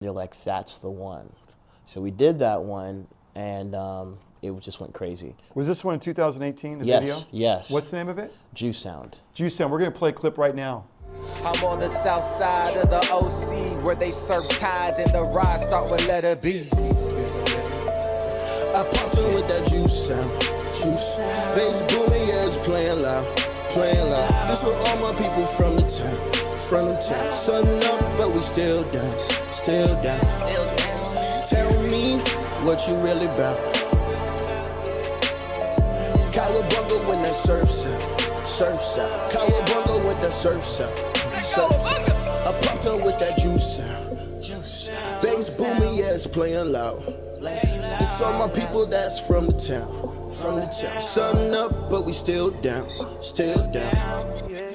They're like, that's the one. So we did that one, and it just went crazy. Was this one in 2018, the Yes, video? yes. What's the name of it? Juice Sound. Juice Sound. We're going to play a clip right now. I'm on the south side of the OC where they serve ties and the ride start with letter B's. I popped in with that juice sound. Juice. Bass booming, yeah, it's playing loud. Playing loud. This with all my people from the town. From the town. Sun up, but we still down. Still down. Still down. Tell me what you really about. Cowabunga when that surf's out. Surf's out. Cowabunga with that surf's out. Surf's out. I popped up with that juice sound. Bass booming, yeah, it's playing loud. It's all my people that's from the town. From the town. Sun up, but we still down. Still down.